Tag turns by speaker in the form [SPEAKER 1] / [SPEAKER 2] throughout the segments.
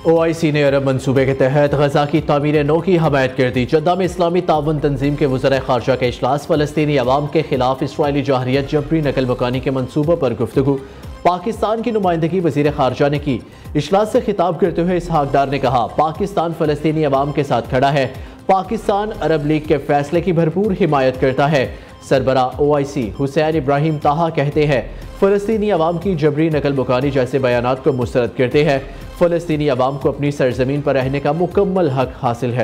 [SPEAKER 1] OIC ने अरब मनसूबे के तहत गजा की तामीर नौ की हमायत कर दी। जद्दा में इस्लामी तावन तंजीम के वज़ीर ख़ारजा का इजलास। फ़लस्तीनी अवाम के खिलाफ इसराइली जहरियत जबरी नकल मकानी के मनसूबों पर गुफ्तगू। पाकिस्तान की नुमाइंदगी वज़ीर ख़ारजा ने की। इजलास से खिताब करते हुए इसहाक डार ने कहा, पाकिस्तान फ़लस्तीनी अवाम के साथ खड़ा है। पाकिस्तान अरब लीग के फैसले की भरपूर हिमायत करता है। सरबरा OIC हुसैन इब्राहिम ताहा कहते हैं, फ़लस्तीनी अवाम की जबरी नकल मुकानी जैसे बयानात को मुस्तरद करते हैं। फ़लस्तीनी अवाम को अपनी सरजमीन पर रहने का मुकम्मल हक हासिल है।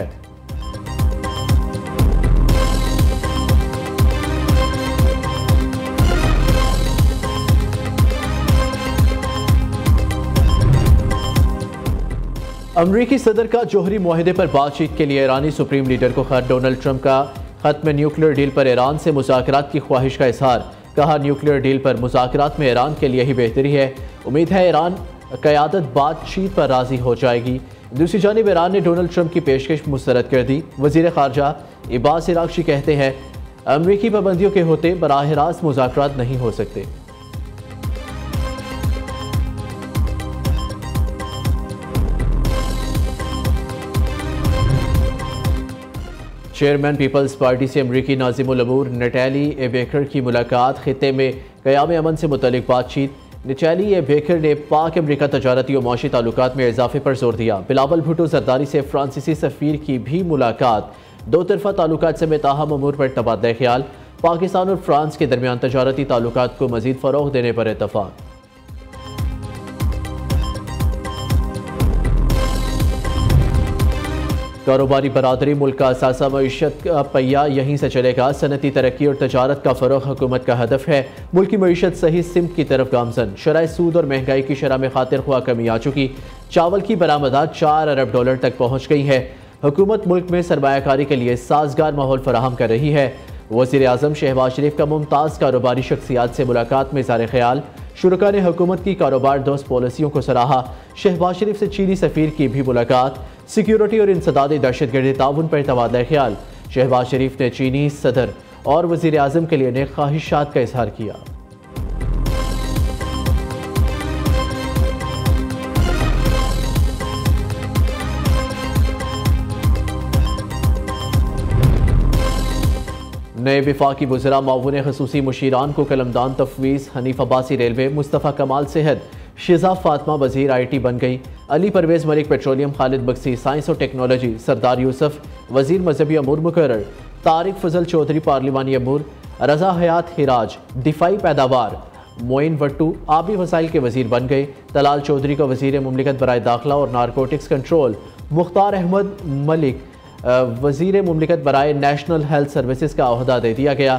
[SPEAKER 1] अमरीकी सदर का जोहरी मुआहदे पर बातचीत के लिए ईरानी सुप्रीम लीडर को खत। डोनाल्ड ट्रंप का खत्म न्यूक्लियर डील पर ईरान से मुज़ाकरात की ख्वाहिश का इजहार। कहा, न्यूक्लियर डील पर मुज़ाकरात में ईरान के लिए ही बेहतरी है। उम्मीद है ईरान क़यादत बातचीत पर राज़ी हो जाएगी। दूसरी जानिब ईरान ने डोनाल्ड ट्रंप की पेशकश मुस्तरद कर दी। वज़ीर ख़ारजा इब्बास इराक़ची कहते हैं, अमरीकी पाबंदियों के होते बराह रास्त मुज़ाकरात नहीं हो सकते। चेयरमैन पीपल्स पार्टी से अमरीकी नाज़िमुल अमूर नटैली ए बेकर की मुलाकात। खित्ते में क़याम अमन से मुतल्लिक बातचीत। नटैली ए बेकर ने पाक अमरीका तजारती और माशी ताल्लुकात में इजाफे पर जोर दिया। बिलावल भुट्टो जरदारी से फ्रांसीसी सफ़ीर की भी मुलाकात। दो तरफ़ा ताल्लुकात समेत अहम अमूर पर तबादला ख्याल। पाकिस्तान और फ्रांस के दरमियान तजारती ताल्लुकात को मज़ीद फ़रोग़ देने पर इत्तफ़ाक़। कारोबारी बरादरी मुल्क का असासा मईशत का पहिया यहीं से चलेगा। सनती तरक्की और तजारत का फ़रोग़ हुकूमत का हदफ है। मुल्क की मईशत सही सिमत की तरफ गामजन। शरह सूद और महंगाई की शरह में खातिर ख्वाह कमी आ चुकी। चावल की बरामदात $4 अरब तक पहुँच गई है। हुकूमत मुल्क में सरमायाकारी के लिए साजगार माहौल फराहम कर रही है। वज़ीर आज़म शहबाज शरीफ का मुमताज़ कारोबारी शख्सियात से मुलाकात में इज़हार ख्याल। शुरका ने हुकूमत की कारोबार दोस्त पॉलिसियों को सराहा। शहबाज शरीफ से चीनी सफ़ीर की भी मुलाकात। सिक्योरिटी और इंसदादी दहशतगर्दी ताउन पर तबादला ख्याल। शहबाज शरीफ ने चीनी सदर और वज़ीर आज़म के लिए नेक ख्वाहिशात का इजहार किया। नए विफाकी वज़रा मावून ख़ुसूसी मुशीरान को कलमदान तफवीज़। हनीफ अब्बासी रेलवे। मुस्तफ़ा कमाल सेहत। शिज़ा फातिमा वज़ीर IT बन गई। अली परवेज़ मलिक पेट्रोलियम। खालिद बक्सी साइंस और टेक्नोलॉजी। सरदार यूसुफ वज़ीर मजहबी अमूर मुकर्रर। तारिक फजल चौधरी पार्लिमानी अमूर। रज़ा हयात हिराज दिफाई पैदावार। मोइन वट्टू आबी वसाइल के वज़ीर बन गए। तलाल चौधरी को वज़ीर मुमलिकत बराए दाखिला और नारकोटिक्स कंट्रोल। मुख्तार अहमद मलिक वज़ीर मुमलिकत बराए नेशनल हेल्थ सर्विसेज का ओहदा दे दिया गया।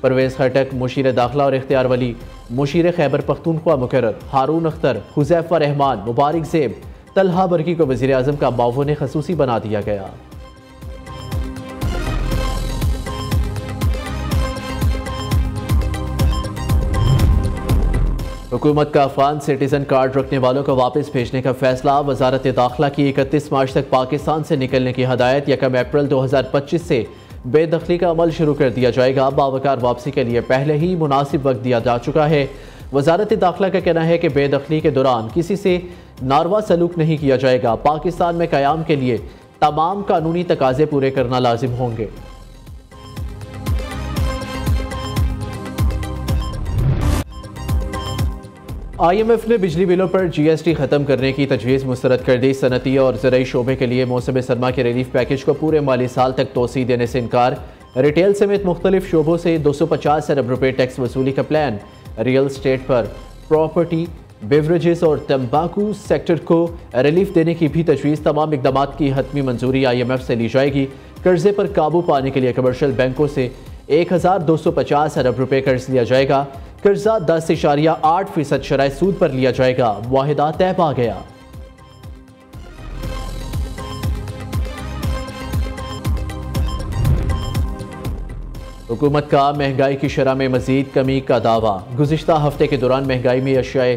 [SPEAKER 1] परवेज़ खटक मुशीर दाखिला और इख्तियार वली मुशीर खैबर पख्तूनख्वा मुकर्रर। हारून अख्तर हुज़ैफा रहमान मुबारक ज़ेब तलहा बरकी को वज़ीर आज़म का मावून ख़ुसूसी बना दिया गया। हुकूमत का अफ़गान सिटीज़न कार्ड रखने वालों को वापस भेजने का फैसला। वज़ारत दाखिला की 31 मार्च तक पाकिस्तान से निकलने की हदायत। 1 अप्रैल 2025 से बेदखली का अमल शुरू कर दिया जाएगा। बावकार वापसी के लिए पहले ही मुनासिब वक्त दिया जा चुका है। वज़ारत दाखिला का कहना है कि बेदखली के दौरान किसी से नारवा सलूक नहीं किया जाएगा। पाकिस्तान में क़याम के लिए तमाम कानूनी तकाज़े पूरे करना लाजिम होंगे। IMF ने बिजली बिलों पर GST ख़त्म करने की तजवीज़ मुस्तरद कर दी। सनती और ज़राई शोबे के लिए मौसम सरमा के रिलीफ पैकेज को पूरे माली साल तक तोसी देने से इनकार। रिटेल समेत मुख्तलिफ शोबों से 250 अरब रुपये टैक्स वसूली का प्लान। रियल स्टेट पर प्रॉपर्टी, बेवरेजेस और तंबाकू सेक्टर को रिलीफ देने की भी तजवीज़। तमाम इकदाम की हतमी मंजूरी IMF से ली जाएगी। कर्जे पर काबू पाने के लिए कमर्शल बैंकों से 1250 अरब रुपये कर्ज लिया जाएगा। कर्जा 10.8% शरह सूद पर लिया जाएगा। मुआहिदा तय पा गया। हुकूमत का महंगाई की शरह में मजीद कमी का दावा। गुज़िश्ता हफ्ते के दौरान महंगाई में अशियाए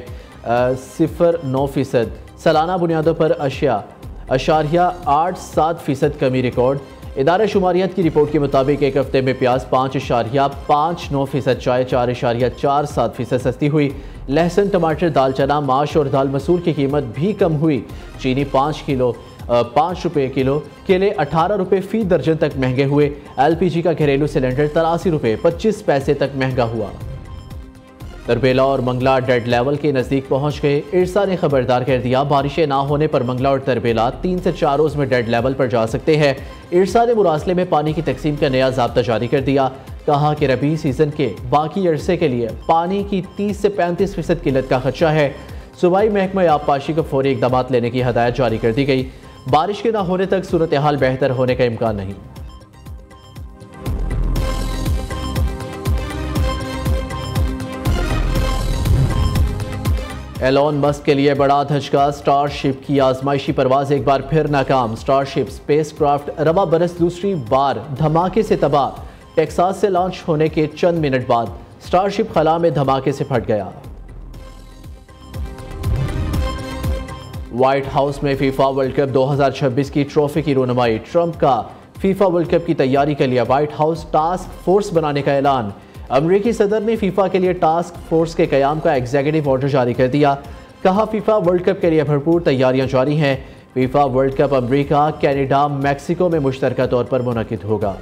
[SPEAKER 1] 0.9%। सालाना बुनियादों पर अशिया 0.87% कमी रिकॉर्ड। इदारा शुमारियत की रिपोर्ट के मुताबिक एक हफ्ते में प्याज 5.59% चाय 4.47% सस्ती हुई। लहसुन, टमाटर, दाल चना, माश और दाल मसूर की कीमत भी कम हुई। चीनी 5 रुपये किलो, केले 18 रुपये फी दर्जन तक महंगे हुए। LPG का घरेलू सिलेंडर 83 रुपये 25 पैसे तक महंगा हुआ। तरबेला और मंगला डेड लेवल के नज़दीक पहुंच गए। इरसा ने खबरदार कर दिया, बारिशें ना होने पर मंगला और तरबेला 3 से 4 रोज़ में डेड लेवल पर जा सकते हैं। इरसा ने मुरासले में पानी की तकसीम का नया ज़ाब्ता जारी कर दिया। कहा कि रबी सीज़न के बाकी अरसे के लिए पानी की 30 से 35% किल्लत का खदशा है। सूबाई महकमा आबपाशी को फौरी इक़दाम लेने की हदायत जारी कर दी गई। बारिश के न होने तक सूरत हाल बेहतर होने का इम्कान नहीं। एलोन मस्क के लिए बड़ा धचका, स्टारशिप की आजमाइशी परवाज एक बार फिर नाकाम। स्टारशिप स्पेसक्राफ्ट रवा बरस दूसरी बार धमाके से तबाह। टेक्सास से लॉन्च होने के चंद मिनट बाद स्टारशिप खला में धमाके से फट गया। व्हाइट हाउस में फीफा वर्ल्ड कप 2026 की ट्रॉफी की रोनुमाई। ट्रंप का फीफा वर्ल्ड कप की तैयारी के लिए व्हाइट हाउस टास्क फोर्स बनाने का ऐलान। अमरीकी सदर ने फीफा के लिए टास्क फोर्स के क़याम का एग्जीक्यूटिव ऑर्डर जारी कर दिया। कहा, फीफा वर्ल्ड कप के लिए भरपूर तैयारियां जारी हैं। फीफा वर्ल्ड कप अमरीका, कनाडा, मैक्सिको में मुश्तरका तौर पर मुनक़िद होगा।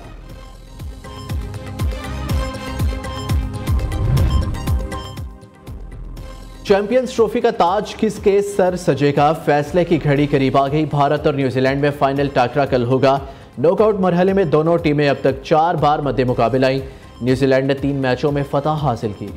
[SPEAKER 1] चैंपियंस ट्रॉफी का ताज किसके सर सजेगा, फैसले की घड़ी करीब आ गई। भारत और न्यूजीलैंड में फाइनल टाकरा कल होगा। नॉकआउट मरहले में दोनों टीमें अब तक 4 बार मद्दे मुकाबले आई। न्यूजीलैंड ने 3 मैचों में फतह हासिल की।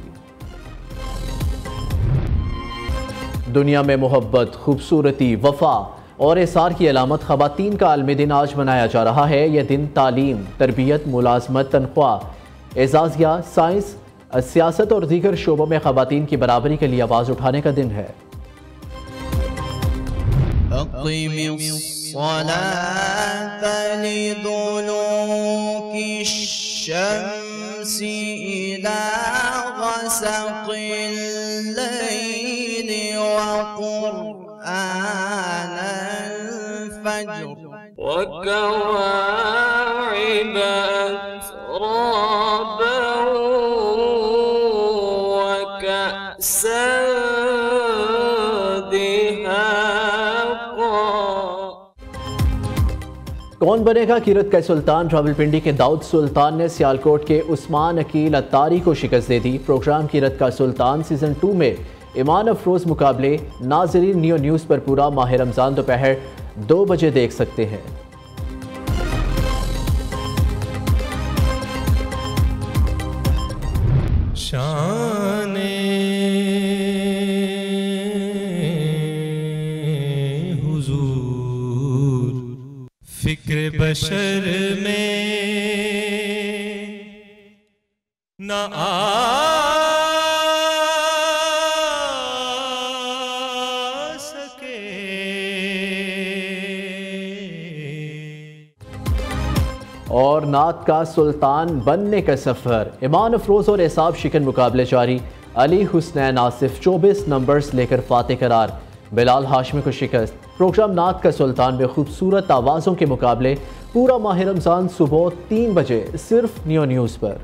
[SPEAKER 1] दुनिया में मोहब्बत, खूबसूरती, वफा और एसार की अलामत ख़वातीन का आलमी दिन आज मनाया जा रहा है। यह दिन तालीम, तरबियत, मुलाजमत, तनख्वाह, एजाज़िया, साइंस, सियासत और दीगर शोबों में ख़वातीन की बराबरी के लिए आवाज़ उठाने का दिन है। कौन बनेगा कीरत का सुल्तान, रावलपिंडी के दाऊद सुल्तान ने सियालकोट के उस्मान अकील अत्तारी को शिकस्त दे दी। प्रोग्राम कीरत का सुल्तान सीजन 2 में ईमान अफरोज मुकाबले नाजरीन नियो न्यूज़ पर पूरा माह रमज़ान दोपहर 2 बजे देख सकते हैं।
[SPEAKER 2] शाने हुजूर फिक्र बशर में न आ सके।
[SPEAKER 1] और नात का सुल्तान बनने का सफर, ईमान अफरोज और एसाब शिकन मुकाबले जारी। अली हुसनैन आसिफ 24 नंबर्स लेकर फातेह करार। बिलाल हाशमी को शिकस्त। प्रोग्राम नात का सुल्तान में खूबसूरत आवाज़ों के मुकाबले पूरा माह रमज़ान सुबह 3 बजे सिर्फ नियो न्यूज़ पर।